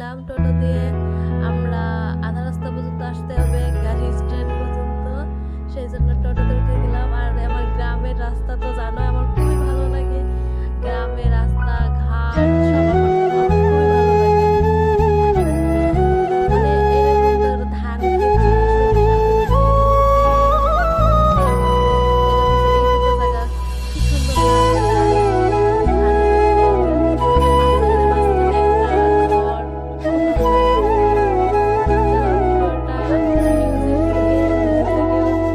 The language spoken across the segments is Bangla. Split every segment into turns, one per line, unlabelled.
উঠছিলাম টোটো দিয়ে। আমরা আধা রাস্তা পর্যন্ত আসতে হবে, গাড়ি স্ট্যান্ড পর্যন্ত, সেই জন্য টোটোতে উঠে গেলাম। আর আমার গ্রামের রাস্তা তো জানো আমার খুবই ভালো লাগে, গ্রামের রাস্তা ঘাট সব আমার খুবই ভালো লাগে। মানে এরকম তোর ধান খেতে, সরিষা খেতে, তারপরে এটা হচ্ছে এইটুকু জায়গা কি সুন্দর লাগে গাড়ি, ধান খেতে, মাঝখানে মাঝখানে একটা ঘর, খুব ভালো লাগে। তো ভিডিওটা মিউজিক দিয়ে দূর থেকে অনুভব করা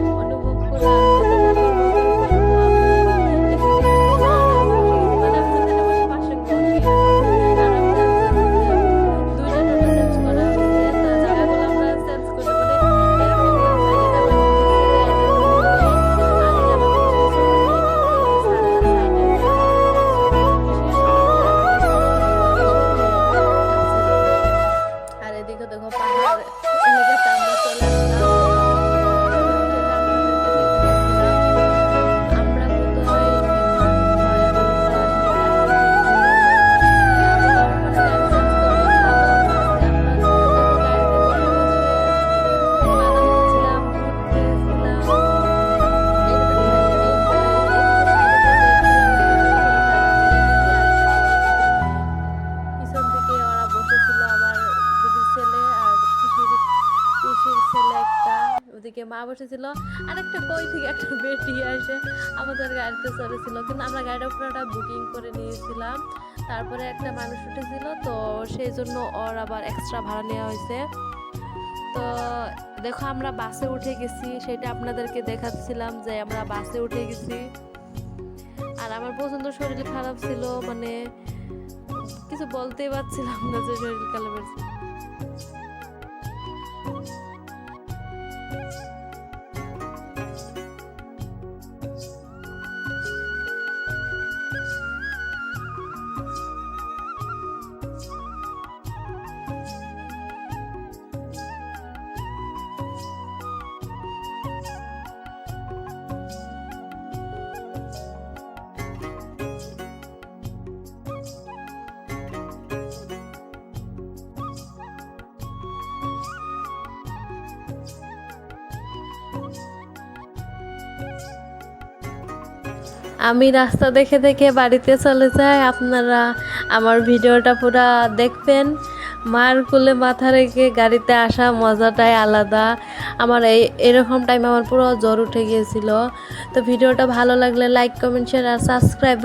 কতটুকু অনুভব করবো আমি। এদিকে দেখেন আর আমি বসে গেছি, মানে আমি যেখানে বসে পাশে ঘর এরকম। আর আমি জানতাম যে দুইটা টোটো চেঞ্জ করা হয়েছে, তা জায়গাগুলো আমরা চেঞ্জ করে মানে এরকম না যে এটা নামাই দিছে গাড়িটা নিয়ে আর এটা নামাই দিছে ছোট নিয়ে সারটা সাইডে দিয়ে কিসের সামনে আর আর এদিকে দেখো পাহাড় এলাকাতে আমরা চলে আসলাম। থেকে আপনাদেরকে দেখতেছিলাম আমরা বোধহয় 9 ঘন্টা 10 ঘন্টা গাড়ি চেঞ্জ করবো, খাওয়া দাওয়া আছে। আমরা দেখো গাড়িতে বসে বসে বাদাম খাচ্ছিলাম, দুধ খেয়েছিলাম। এই যে দেখো এদিকে সাইডে দিয়ে পিছন থেকে ওরা বসেছিল, আমার দিদির ছেলে আর পিসির ছেলে একটা, ওদিকে মা বসেছিল। আর একটা কই থেকে একটা বেটি আসে আমাদের গাড়িতে চড়েছিল, কিন্তু আমরা গাড়িটা পুরোটা বুকিং করে নিয়েছিলাম। তারপরে একটা মানুষ উঠেছিল, তো সেই জন্য ওর আবার এক্সট্রা ভাড়া নেওয়া হয়েছে। তো দেখো আমরা বাসে উঠে গেছি, সেটা আপনাদেরকে দেখাচ্ছিলাম যে আমরা বাসে উঠে গেছি। আর আমার প্রচণ্ড শরীর খারাপ ছিল, মানে কিছু বলতেই পারছিলাম না যে শরীর খারাপ হয়েছে। আমি রাস্তা দেখে দেখে বাড়িতে চলে যাই, আপনারা আমার ভিডিওটা পুরো দেখবেন। মার কোলে মাথা রেখে গাড়িতে আসা মজাটাই আলাদা। আমার এরকম টাইম আমার পুরো জ্বর উঠে গিয়েছিল। তো ভিডিওটা ভালো লাগলে লাইক কমেন্ট শেয়ার আর সাবস্ক্রাইব